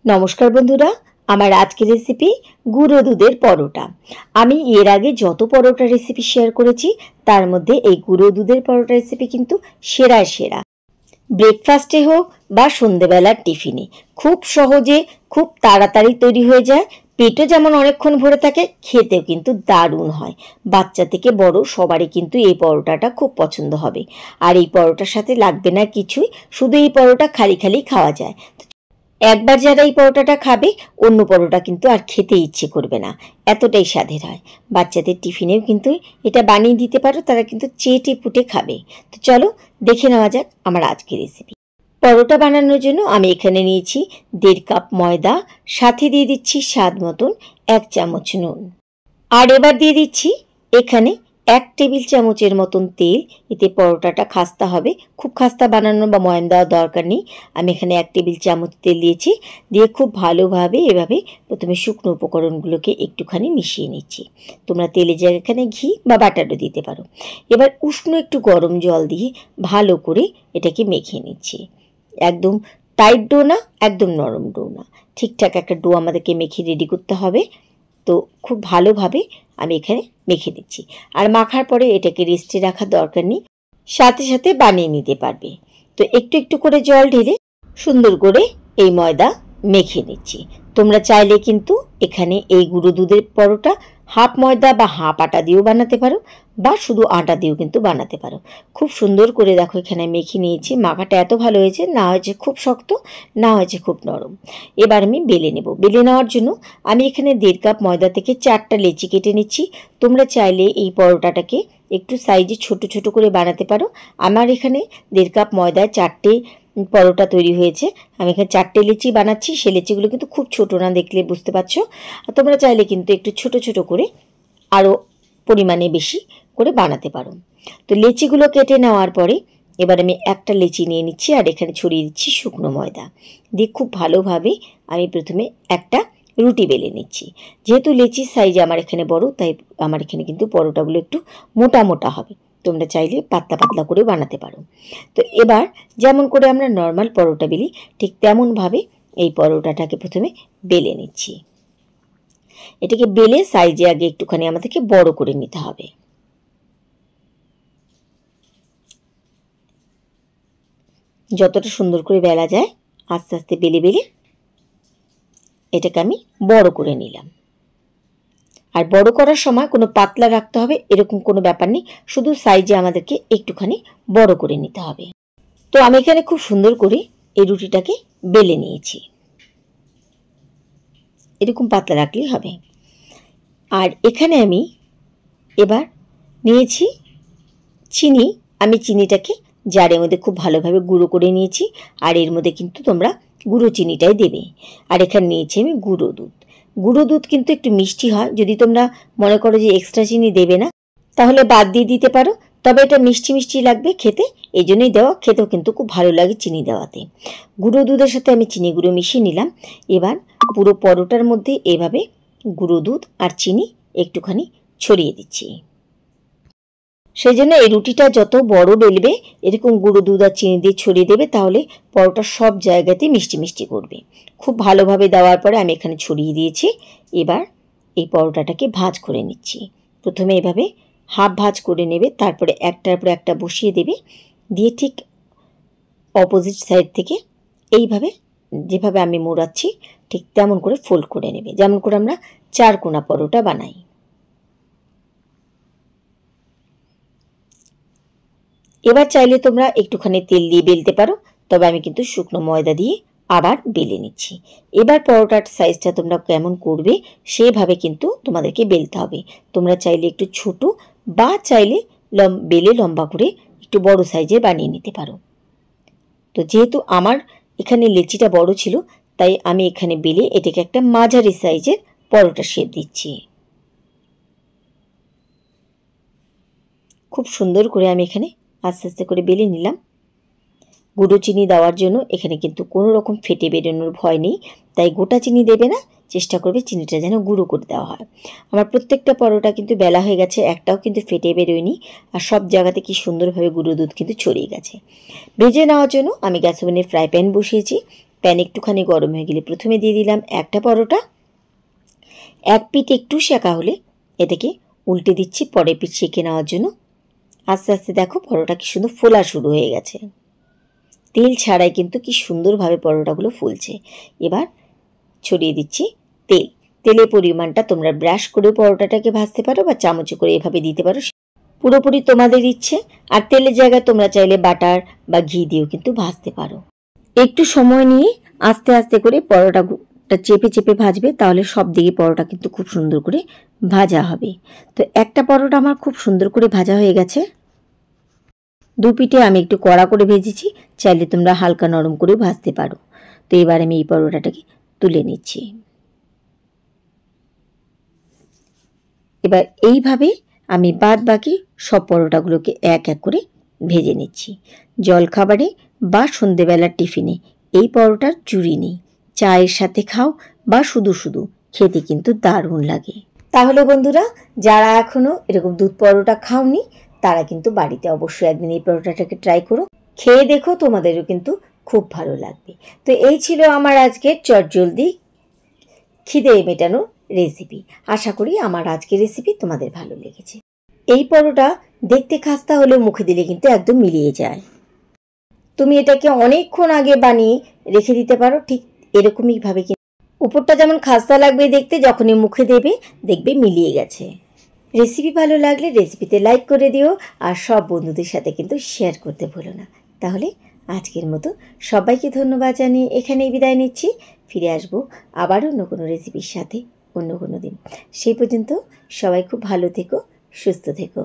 নমস্কার বন্ধুরা, আমার আজকের রেসিপি গুঁড়ো দুধের পরোটা। আমি এর আগে যত পরোটা রেসিপি শেয়ার করেছি তার মধ্যে এই গুঁড়ো দুধের পরোটা রেসিপি কিন্তু সেরা। ব্রেকফাস্টে হোক বা সন্ধেবেলার টিফিনে খুব সহজে খুব তাড়াতাড়ি তৈরি হয়ে যায়। পেটও যেমন অনেকক্ষণ ভরে থাকে, খেতেও কিন্তু দারুণ হয়। বাচ্চা থেকে বড় সবারই কিন্তু এই পরোটাটা খুব পছন্দ হবে। আর এই পরোটার সাথে লাগবে না কিছুই, শুধু এই পরোটা খালি খাওয়া যায়। একবার যারা এই পরোটাটা খাবে অন্য পরোটা কিন্তু আর খেতে ইচ্ছে করবে না, এতটাই স্বাদের হয়। বাচ্চাদের টিফিনেও কিন্তু এটা বানিয়ে দিতে পারো, তারা কিন্তু চেটে পুটে খাবে। তো চলো দেখে নেওয়া যাক আমার আজকের রেসিপি। পরোটা বানানোর জন্য আমি এখানে নিয়েছি 1.5 কাপ ময়দা, সাথে দিয়ে দিচ্ছি স্বাদ মতন 1 চামচ নুন। আর এবার দিয়ে দিচ্ছি এখানে 1 টেবিল চামচের মতন তেল। এতে পরোটাটা খাস্তা হবে, খুব খাস্তা বানানো বা ময়াম দেওয়ার দরকার নেই। আমি এখানে 1 টেবিল চামচ তেল দিয়েছি। দিয়ে খুব ভালোভাবে এভাবে প্রথমে শুকনো উপকরণগুলোকে একটুখানি মিশিয়ে নিচ্ছি। তোমরা তেলের জায়গায় এখানে ঘি বা বাটারও দিতে পারো। এবার উষ্ণ একটু গরম জল দিয়ে ভালো করে এটাকে মেখে নিচ্ছি। একদম টাইট ডো না, একদম নরম ডো না, ঠিকঠাক একটা ডো আমাদেরকে মেখে রেডি করতে হবে। তো খুব ভালোভাবে আমি এখানে মেখে দিচ্ছি। আর মাখার পরে এটাকে রেস্টে রাখার দরকার নেই, সাথে বানিয়ে নিতে পারবে। তো একটু করে জল ঢেলে সুন্দর করে এই ময়দা মেখে নিচ্ছি। তোমরা চাইলে কিন্তু এখানে এই গুঁড়ো দুধের পরোটা হাফ ময়দা বা হাফ আটা দিয়েও বানাতে পারো, বা শুধু আটা দিয়েও কিন্তু বানাতে পারো। খুব সুন্দর করে দেখো এখানে মেখে নিয়েছি। মাখাটা এত ভালো হয়েছে, না হয়েছে খুব শক্ত, না হয়েছে খুব নরম। এবার আমি বেলে নেব। বেলে নেওয়ার জন্য আমি এখানে 1.5 কাপ ময়দা থেকে 4টা লেচি কেটে নিচ্ছি। তোমরা চাইলে এই পরোটাটাকে একটু সাইজে ছোট করে বানাতে পারো। আমার এখানে 1.5 কাপ ময়দায় 4টে পরোটা তৈরি হয়েছে। আমি এখানে 4টে লেচি বানাচ্ছি। সেই লেচিগুলো কিন্তু খুব ছোট না, দেখলে বুঝতে পারছো। আর তোমরা চাইলে কিন্তু একটু ছোট করে আরও পরিমাণে বেশি করে বানাতে পারো। তো লেচিগুলো কেটে নেওয়ার পরে এবার আমি একটা লেচি নিয়ে নিচ্ছি আর এখানে ছড়িয়ে দিচ্ছি শুকনো ময়দা দিয়ে খুব ভালোভাবে আমি প্রথমে একটা রুটি বেলে নিচ্ছি। যেহেতু লেচির সাইজ আমার এখানে বড়, তাই আমার এখানে কিন্তু পরোটাগুলো একটু মোটা হবে। তোমরা চাইলে পাতলা করে বানাতে পারো। তো এবার যেমন করে আমরা নর্মাল পরোটা বেলি, ঠিক তেমনভাবে এই পরোটাটাকে প্রথমে বেলে নিচ্ছি। এটাকে বেলে সাইজে আগে একটুখানি আমাদেরকে বড় করে নিতে হবে। যতটা সুন্দর করে বেলা যায় আস্তে বেলে এটাকে আমি বড় করে নিলাম। আর বড় করার সময় কোনো পাতলা রাখতে হবে এরকম কোনো ব্যাপার নেই, শুধু সাইজে আমাদেরকে একটুখানি বড় করে নিতে হবে। তো আমি এখানে খুব সুন্দর করে এই রুটিটাকে বেলে নিয়েছি। এরকম পাতলা রাখলেই হবে। আর এখানে আমি এবার নিয়েছি চিনি। আমি চিনিটাকে জারের মধ্যে খুব ভালোভাবে গুঁড়ো করে নিয়েছি। আর এর মধ্যে কিন্তু তোমরা গুঁড়ো চিনিটাই দেবে। আর এখানে নিয়েছি আমি গুঁড়ো দুধ। গুঁড়ো দুধ কিন্তু একটু মিষ্টি হয়, যদি তোমরা মনে করো যে এক্সট্রা চিনি দেবে না তাহলে বাদ দিয়ে দিতে পারো। তবে এটা মিষ্টি লাগবে খেতে, এই জন্যই দেওয়া। খেতেও কিন্তু খুব ভালো লাগে চিনি দেওয়াতে। গুঁড়ো দুধের সাথে আমি চিনি গুঁড়ো মিশিয়ে নিলাম। এবার পুরো পরোটার মধ্যে এভাবে গুঁড়ো দুধ আর চিনি একটুখানি ছড়িয়ে দিচ্ছি। সেই জন্য এই রুটিটা যত বড় বেলবে এরকম গুঁড়ো দুধ আর চিনি দিয়ে ছড়িয়ে দেবে, তাহলে পরোটা সব জায়গাতে মিষ্টি করবে। খুব ভালোভাবে দেওয়ার পরে আমি এখানে ছড়িয়ে দিয়েছি। এবার এই পরোটাটাকে ভাঁজ করে নিচ্ছি। প্রথমে এভাবে হাফ ভাঁজ করে নেবে, তারপরে একটার পর একটা বসিয়ে দেবে। দিয়ে ঠিক অপোজিট সাইড থেকে এইভাবে যেভাবে আমি মোড়াচ্ছি ঠিক তেমন করে ফোল্ড করে নেবে, যেমন করে আমরা 4 কোনা পরোটা বানাই। এবার চাইলে তোমরা একটুখানি তেল দিয়ে বেলতে পারো, তবে আমি কিন্তু শুকনো ময়দা দিয়ে আবার বেলে নিচ্ছি। এবার পরোটার সাইজটা তোমরা কেমন করবে সেভাবে কিন্তু তোমাদেরকে বেলতে হবে। তোমরা চাইলে একটু ছোট বা চাইলে বেলে লম্বা করে একটু বড় সাইজে বানিয়ে নিতে পারো। তো যেহেতু আমার এখানে লেচিটা বড় ছিল, তাই আমি এখানে বেলে এটাকে একটা মাঝারি সাইজের পরোটা শেপ দিচ্ছি। খুব সুন্দর করে আমি এখানে আস্তে করে বেলে নিলাম। গুঁড়ো চিনি দেওয়ার জন্য এখানে কিন্তু কোনো রকম ফেটে বেরোনোর ভয় নেই, তাই গোটা চিনি দেবে না, চেষ্টা করবে চিনিটা যেন গুঁড়ো করে দেওয়া হয়। আমার প্রত্যেকটা পরোটা কিন্তু বেলা হয়ে গেছে, একটাও কিন্তু ফেটে বেরোয়নি। আর সব জায়গাতে কি সুন্দরভাবে গুঁড়ো দুধ কিন্তু ছড়িয়ে গেছে। ভেজে নেওয়ার জন্য আমি গ্যাস ওভেনে ফ্রাই প্যান বসিয়েছি। প্যান একটুখানি গরম হয়ে গেলে প্রথমে দিয়ে দিলাম একটা পরোটা। এক পিঠ একটু সেঁকা হলে এটাকে উল্টে দিচ্ছি পরের পিঠ সেঁকে নেওয়ার জন্য। আস্তে আস্তে দেখো পরোটা কি সুন্দর ফোলা শুরু হয়ে গেছে। তেল ছাড়াই কিন্তু কি সুন্দরভাবে পরোটাগুলো ফুলছে। এবার ছড়িয়ে দিচ্ছি তেল। তেলের পরিমাণটা তোমরা ব্রাশ করে পরোটাটাকে ভাজতে পারো বা চামচে করে এভাবে দিতে পারো, পুরোপুরি তোমাদের ইচ্ছে। আর তেলের জায়গায় তোমরা চাইলে বাটার বা ঘি দিয়েও কিন্তু ভাজতে পারো। একটু সময় নিয়ে আস্তে আস্তে করে পরোটাটা চেপে চেপে ভাজবে, তাহলে সব দিকে পরোটা কিন্তু খুব সুন্দর করে ভাজা হবে। তো একটা পরোটা আমার খুব সুন্দর করে ভাজা হয়ে গেছে। দু পিঠে আমি একটু কড়া করে ভেজেছি, চাইলে তোমরা হালকা নরম করেও ভাজতে পারো। তো এবার আমি এই পরোটাটাকে তুলে নিচ্ছি। এবার এইভাবে আমি বাদ বাকি সব পরোটাগুলোকে এক এক করে ভেজে নিচ্ছি। জলখাবারে বা সন্ধেবেলার টিফিনে এই পরোটার জুড়ি নেই। চায়ের সাথে খাও বা শুধু শুধু খেতে কিন্তু দারুণ লাগে। তাহলে বন্ধুরা, যারা এখনও এরকম দুধ পরোটা খাওনি তারা কিন্তু বাড়িতে অবশ্যই একদিন এই পরোটাটাকে ট্রাই করো, খেয়ে দেখো, তোমাদেরও কিন্তু খুব ভালো লাগবে। তো এই ছিল আমার আজকের চটজলদি খিদে মেটানোর রেসিপি। আশা করি আমার আজকের রেসিপি তোমাদের ভালো লেগেছে। এই পরোটা দেখতে খাস্তা হলেও মুখে দিলে কিন্তু একদম মিলিয়ে যায়। তুমি এটাকে অনেকক্ষণ আগে বানিয়ে রেখে দিতে পারো, ঠিক এরকমই ভাবে। উপরটা যেমন খাস্তা লাগবে দেখতে, যখনই মুখে দেবে দেখবে মিলিয়ে গেছে। রেসিপি ভালো লাগলে রেসিপিতে লাইক করে দিও, আর সব বন্ধুদের সাথে কিন্তু শেয়ার করতে ভুলো না। তাহলে আজকের মতো সবাইকে ধন্যবাদ জানিয়ে এখানেই বিদায় নিচ্ছি। ফিরে আসবো আবার অন্য কোনো রেসিপির সাথে অন্য কোনো দিন। সেই পর্যন্ত সবাই খুব ভালো থেকো, সুস্থ থেকো।